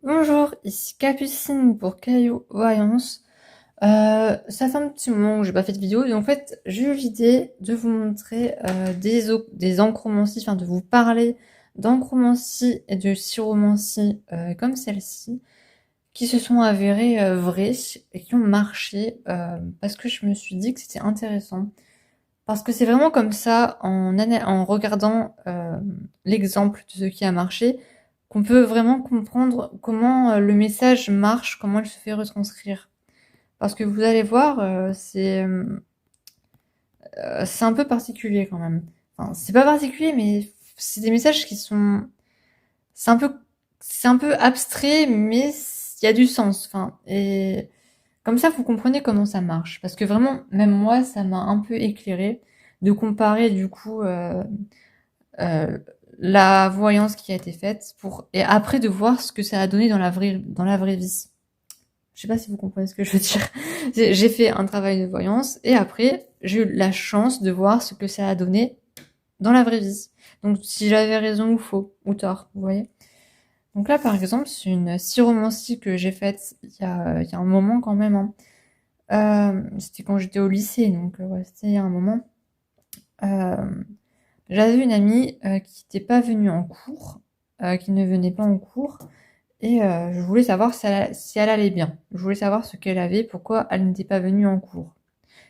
Bonjour, ici Capucine pour Caillou Voyance. Ça fait un petit moment que j'ai pas fait de vidéo et en fait j'ai eu l'idée de vous montrer des enchromancies, enfin de vous parler d'enchromancies et de chiromancies comme celle-ci qui se sont avérées vraies et qui ont marché parce que je me suis dit que c'était intéressant. Parce que c'est vraiment comme ça, en regardant l'exemple de ce qui a marché, qu'on peut vraiment comprendre comment le message marche, comment il se fait retranscrire. Parce que vous allez voir, c'est un peu particulier quand même. Enfin, c'est pas particulier, mais c'est des messages qui sont... C'est un peu, c'est un peu abstrait, mais il y a du sens. Enfin, et comme ça, vous comprenez comment ça marche. Parce que vraiment, même moi, ça m'a un peu éclairé de comparer du coup euh, la voyance qui a été faite et après de voir ce que ça a donné dans la vraie vie. Je sais pas si vous comprenez ce que je veux dire. J'ai fait un travail de voyance et après j'ai eu la chance de voir ce que ça a donné dans la vraie vie. Donc si j'avais raison ou faux ou tort, vous voyez. Donc là par exemple c'est une chiromancie que j'ai faite il y a un moment quand même. Hein. C'était quand j'étais au lycée, donc ouais, c'était il y a un moment. Euh, J'avais une amie qui n'était pas venue en cours, qui ne venait pas en cours, et je voulais savoir si elle allait bien. Je voulais savoir ce qu'elle avait, pourquoi elle n'était pas venue en cours,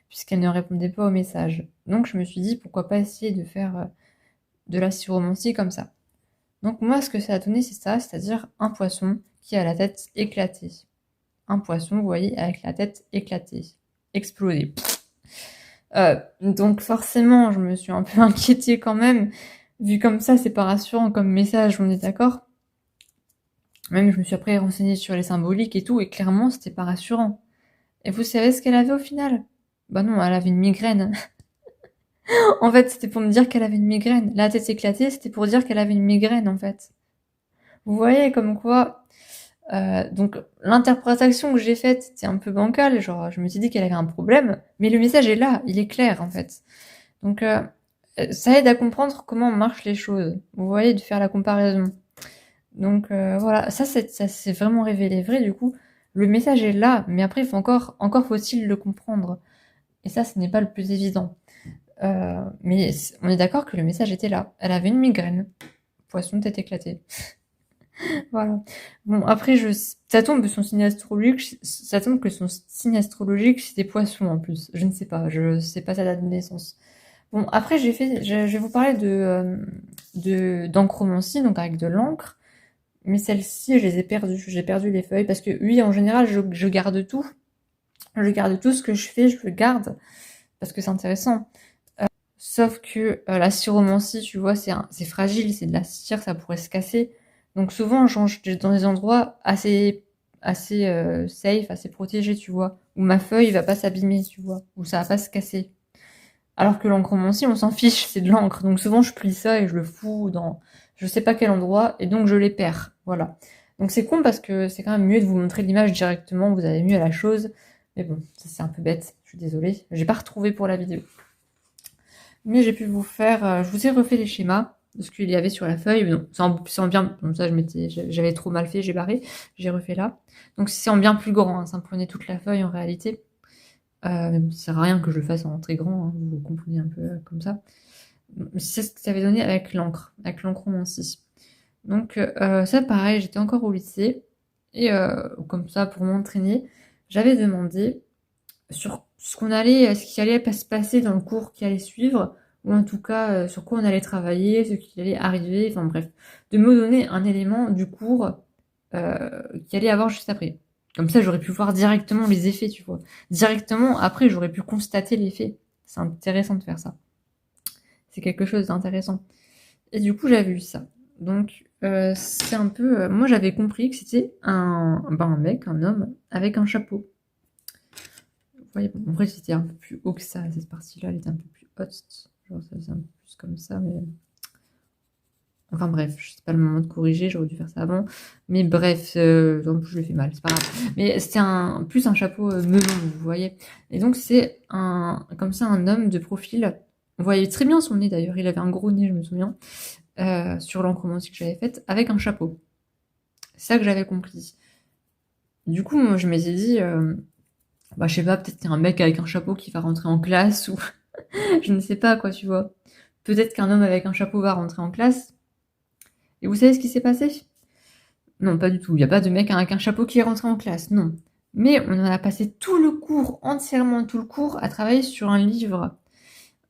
puisqu'elle ne répondait pas aux messages. Donc je me suis dit, pourquoi pas essayer de faire de la chiromancie comme ça. Donc moi, ce que ça a donné, c'est ça, c'est-à-dire un poisson qui a la tête éclatée. Un poisson, vous voyez, avec la tête éclatée, explosée. Donc forcément, je me suis un peu inquiétée quand même. Vu comme ça, c'est pas rassurant comme message, on est d'accord. Même je me suis après renseignée sur les symboliques et tout, et clairement, c'était pas rassurant. Et vous savez ce qu'elle avait au final? Bah non, elle avait une migraine. En fait, c'était pour me dire qu'elle avait une migraine. La tête éclatée, c'était pour dire qu'elle avait une migraine, en fait. Vous voyez comme quoi... donc l'interprétation que j'ai faite, c'était un peu bancale, genre je me suis dit qu'elle avait un problème, mais le message est là, il est clair en fait. Donc ça aide à comprendre comment marchent les choses. Vous voyez, de faire la comparaison. Donc voilà, ça s'est vraiment révélé vrai du coup. Le message est là, mais après, il faut encore faut-il le comprendre. Et ça, ce n'est pas le plus évident. Mais on est d'accord que le message était là. Elle avait une migraine. Poisson tête éclatée. Voilà. Bon, après, ça tombe que son signe astrologique, ça tombe que son signe astrologique, c'était poisson en plus. Je ne sais pas, je sais pas sa date de naissance. Bon, après, je vais vous parler d'enchromancie, donc avec de l'encre. Mais celles-ci, je les ai perdues. J'ai perdu les feuilles parce que oui, en général, je garde tout. Je garde tout ce que je fais, je le garde parce que c'est intéressant. Sauf que la chiromancie, tu vois, c'est fragile, c'est de la cire, ça pourrait se casser. Donc souvent, je range dans des endroits assez safe, assez protégés, tu vois, où ma feuille va pas s'abîmer, tu vois, où ça va pas se casser. Alors que l'enchromancie, on s'en fiche, c'est de l'encre. Donc souvent, je plie ça et je le fous dans je sais pas quel endroit et donc je les perds. Voilà. Donc c'est con parce que c'est quand même mieux de vous montrer l'image directement, vous avez mieux à la chose. Mais bon, ça c'est un peu bête, je suis désolée. J'ai pas retrouvé pour la vidéo. Mais j'ai pu vous faire, je vous ai refait les schémas de ce qu'il y avait sur la feuille. Non, c'est en bien, comme ça j'avais trop mal fait, j'ai barré, j'ai refait là. Donc c'est en bien plus grand, hein, ça me prenait toute la feuille en réalité. Mais bon, ça sert à rien que je le fasse en très grand, hein, vous comprenez un peu comme ça. C'est ce que ça avait donné avec l'enchromancie. Donc ça pareil, j'étais encore au lycée, et comme ça pour m'entraîner, j'avais demandé sur ce qui allait se passer dans le cours qui allait suivre, ou en tout cas sur quoi on allait travailler, ce qui allait arriver, enfin bref, de me donner un élément du cours qui allait avoir juste après. Comme ça, j'aurais pu voir directement les effets, tu vois. Directement, après, j'aurais pu constater l'effet. C'est intéressant de faire ça. C'est quelque chose d'intéressant. Et du coup, j'avais vu ça. Donc, c'est un peu... moi, j'avais compris que c'était un mec, un homme, avec un chapeau. Vous voyez, bon, en vrai, c'était un peu plus haut que ça. Cette partie-là, elle était un peu plus haute. Genre, ça faisait un peu plus comme ça, mais... Enfin bref, c'est pas le moment de corriger, j'aurais dû faire ça avant. Mais bref, en plus je le fais mal, c'est pas grave. Mais c'était plus un chapeau melon, vous voyez. Et donc c'est comme ça, un homme de profil. On voyait très bien son nez d'ailleurs, il avait un gros nez, je me souviens, sur l'encromancie que j'avais faite, avec un chapeau. C'est ça que j'avais compris. Du coup, moi, je m'étais dit, je sais pas, peut-être qu'il y a un mec avec un chapeau qui va rentrer en classe ou je ne sais pas quoi, tu vois. Peut-être qu'un homme avec un chapeau va rentrer en classe. Et vous savez ce qui s'est passé? Non, pas du tout. Il n'y a pas de mec avec un chapeau qui est rentré en classe, non. Mais on a passé tout le cours, entièrement tout le cours, à travailler sur un livre.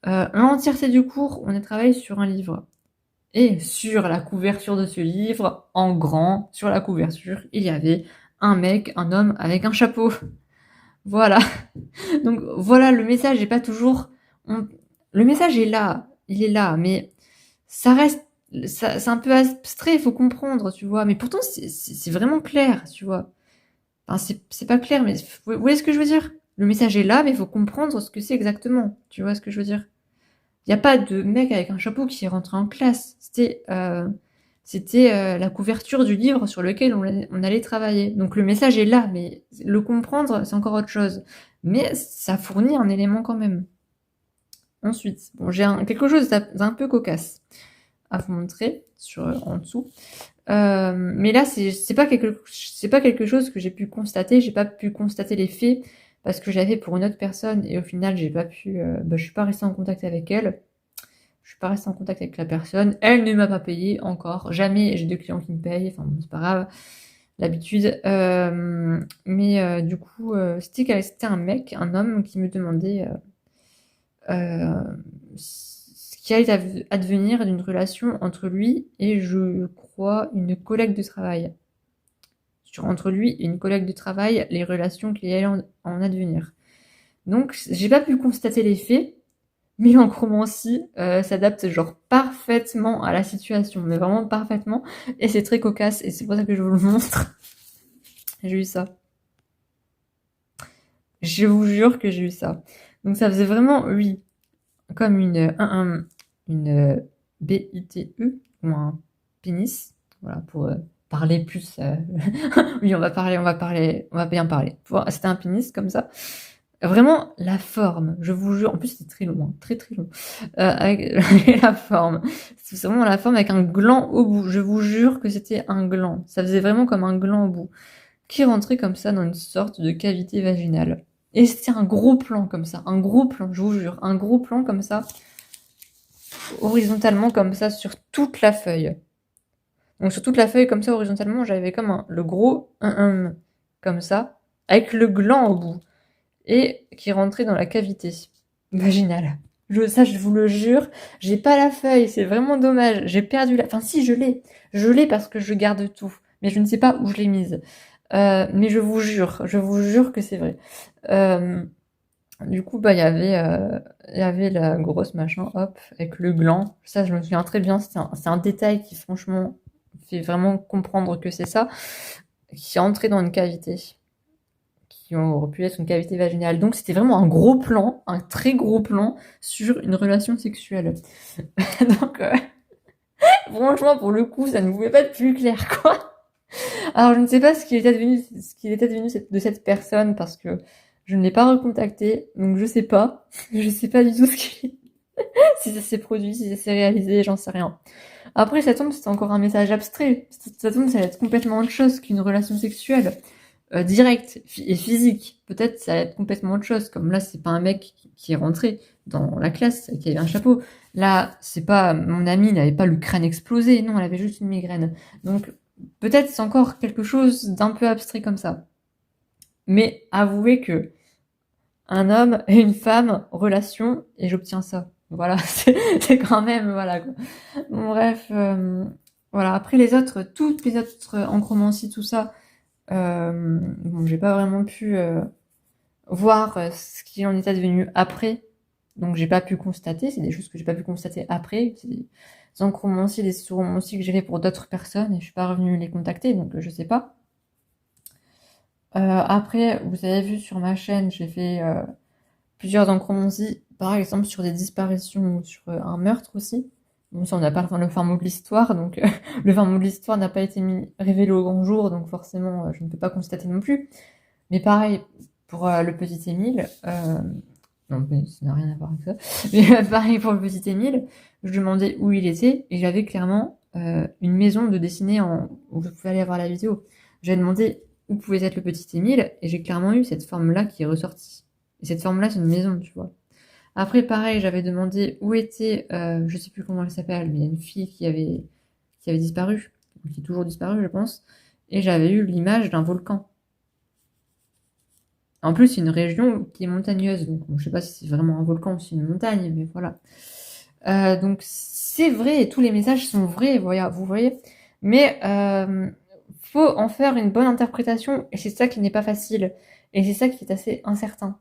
L'entièreté du cours, on a travaillé sur un livre. Et sur la couverture de ce livre, en grand, sur la couverture, il y avait un mec, un homme avec un chapeau. Voilà. Donc voilà, le message est pas toujours... Le message est là, il est là, mais ça reste... C'est un peu abstrait, il faut comprendre, tu vois. Mais pourtant, c'est vraiment clair, tu vois. Enfin, c'est pas clair, mais vous voyez ce que je veux dire? Le message est là, mais il faut comprendre ce que c'est exactement. Tu vois ce que je veux dire? Il n'y a pas de mec avec un chapeau qui est rentré en classe. C'était la couverture du livre sur lequel on allait travailler. Donc le message est là, mais le comprendre, c'est encore autre chose. Mais ça fournit un élément quand même. Ensuite, bon, j'ai quelque chose d'un peu cocasse à vous montrer en dessous. Mais là, c'est pas quelque chose que j'ai pu constater. J'ai pas pu constater les faits parce que j'avais fait pour une autre personne et au final, j'ai pas pu. Je suis pas restée en contact avec elle. Je suis pas restée en contact avec la personne. Elle ne m'a pas payé encore. Jamais j'ai de clients qui me payent. Enfin, bon, c'est pas grave. L'habitude. Mais du coup, c'était un mec, un homme qui me demandait ce qui allait advenir d'une relation entre lui et, je crois, une collègue de travail. Entre lui et une collègue de travail, les relations qui allaient en advenir. Donc, j'ai pas pu constater les faits, mais l'encromancie s'adapte genre parfaitement à la situation, mais vraiment parfaitement, et c'est très cocasse, et c'est pour ça que je vous le montre. J'ai eu ça. Je vous jure que j'ai eu ça. Donc ça faisait vraiment, oui, comme une B-I-T-E, ou un pénis, voilà, pour parler plus. Oui, on va bien parler. C'était un pénis comme ça. Vraiment, la forme, je vous jure, en plus c'était très long, hein, très très long, avec la forme. C'est vraiment la forme avec un gland au bout. Je vous jure que c'était un gland. Ça faisait vraiment comme un gland au bout, qui rentrait comme ça dans une sorte de cavité vaginale. Et c'était un gros plan comme ça, un gros plan, je vous jure, un gros plan comme ça, horizontalement comme ça sur toute la feuille. Donc sur toute la feuille comme ça horizontalement, j'avais comme le gros comme ça, avec le gland au bout, et qui rentrait dans la cavité vaginale. Je vous le jure, j'ai pas la feuille, c'est vraiment dommage. J'ai perdu la... Enfin si, je l'ai. Je l'ai parce que je garde tout, mais je ne sais pas où je l'ai mise. Mais je vous jure que c'est vrai. Du coup, il y avait la grosse machin, hop, avec le gland. Ça, je me souviens très bien. C'est un détail qui, franchement, fait vraiment comprendre que c'est ça, qui est entré dans une cavité, qui aurait pu être une cavité vaginale. Donc, c'était vraiment un gros plan, un très gros plan sur une relation sexuelle. Donc, franchement, pour le coup, ça ne pouvait pas être plus clair, quoi. Alors, je ne sais pas ce qu'il était devenu de cette personne parce que je ne l'ai pas recontacté, donc je sais pas. Je sais pas du tout si ça s'est produit, si ça s'est réalisé, j'en sais rien. Après, ça tombe, c'est encore un message abstrait. Ça tombe, ça va être complètement autre chose qu'une relation sexuelle, directe et physique. Peut-être ça va être complètement autre chose. Comme là, c'est pas un mec qui est rentré dans la classe, qui avait un chapeau. Là, c'est pas, mon amie n'avait pas le crâne explosé. Non, elle avait juste une migraine. Donc, peut-être c'est encore quelque chose d'un peu abstrait comme ça. Mais avouez que un homme et une femme, relation, et j'obtiens ça. Voilà, c'est quand même, voilà, quoi. Bon, bref, voilà. Après toutes les autres encromancies, tout ça, bon, j'ai pas vraiment pu voir ce qui en est advenu après. Donc j'ai pas pu constater, c'est des choses que j'ai pas pu constater après. C'est des encromancies, des sous-romancies que j'ai fait pour d'autres personnes et je suis pas revenue les contacter, donc je sais pas. Après, vous avez vu sur ma chaîne, j'ai fait plusieurs encromancies, par exemple sur des disparitions ou sur un meurtre aussi. Bon, ça on n'a pas le fin mot de l'histoire, donc le fin mot de l'histoire n'a pas été révélé au grand jour, donc forcément je ne peux pas constater non plus. Mais pareil, pour le petit Émile, non, mais ça n'a rien à voir avec ça. Mais pareil pour le petit Émile, je demandais où il était et j'avais clairement une maison de dessiner où vous pouvez aller voir la vidéo. J'ai demandé où pouvait être le petit Émile, et j'ai clairement eu cette forme-là qui est ressortie. Et cette forme-là, c'est une maison, tu vois. Après, pareil, j'avais demandé où était, je sais plus comment elle s'appelle, mais il y a une fille qui avait disparu, qui est toujours disparue, je pense, et j'avais eu l'image d'un volcan. En plus, c'est une région qui est montagneuse, donc bon, je sais pas si c'est vraiment un volcan ou si c'est une montagne, mais voilà. Donc c'est vrai, et tous les messages sont vrais, voilà, vous voyez. Mais faut en faire une bonne interprétation, et c'est ça qui n'est pas facile, et c'est ça qui est assez incertain.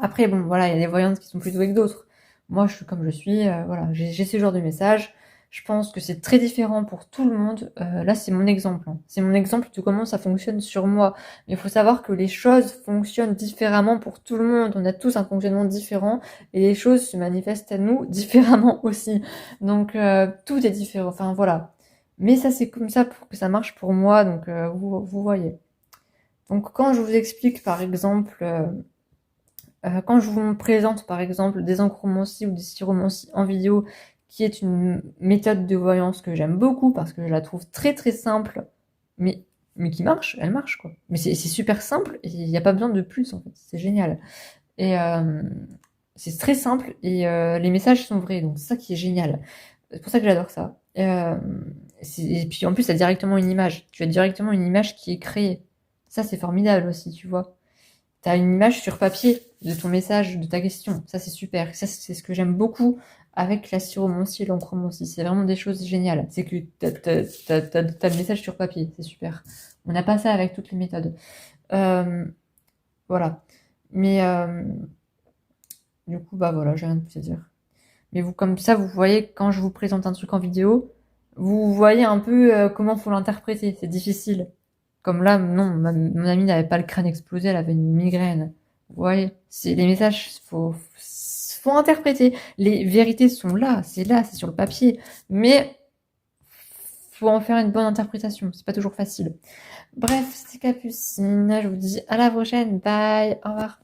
Après, bon, voilà, il y a des voyantes qui sont plus douées que d'autres. Moi, je suis comme je suis, voilà, j'ai ce genre de message. Je pense que c'est très différent pour tout le monde. Là, c'est mon exemple, hein. C'est mon exemple de comment ça fonctionne sur moi. Mais il faut savoir que les choses fonctionnent différemment pour tout le monde. On a tous un fonctionnement différent et les choses se manifestent à nous différemment aussi. Donc, tout est différent. Enfin, voilà. Mais ça, c'est comme ça pour que ça marche pour moi. Donc, vous voyez. Donc, quand je vous explique, par exemple, quand je vous présente par exemple des enchromancies ou des chiromancies en vidéo, qui est une méthode de voyance que j'aime beaucoup parce que je la trouve très très simple, mais, mais qui marche, elle marche quoi. Mais c'est super simple et il n'y a pas besoin de plus en fait, c'est génial. Et c'est très simple et les messages sont vrais, donc c'est ça qui est génial. C'est pour ça que j'adore ça. Et puis en plus, t'as directement une image. Tu as directement une image qui est créée. Ça, c'est formidable aussi, tu vois. T'as une image sur papier de ton message, de ta question. Ça, c'est super. Ça, c'est ce que j'aime beaucoup avec la syromancie et l'enchromancie. C'est vraiment des choses géniales. C'est que t'as le message sur papier. C'est super. On n'a pas ça avec toutes les méthodes. Euh, voilà. Mais du coup, bah voilà, j'ai rien de plus à dire. Mais vous, comme ça, vous voyez, quand je vous présente un truc en vidéo, vous voyez un peu comment faut l'interpréter. C'est difficile. Comme là, non, mon amie n'avait pas le crâne explosé, elle avait une migraine. Vous voyez, c'est les messages, faut interpréter. Les vérités sont là, c'est sur le papier. Mais faut en faire une bonne interprétation. C'est pas toujours facile. Bref, c'était Capucine. Je vous dis à la prochaine. Bye. Au revoir.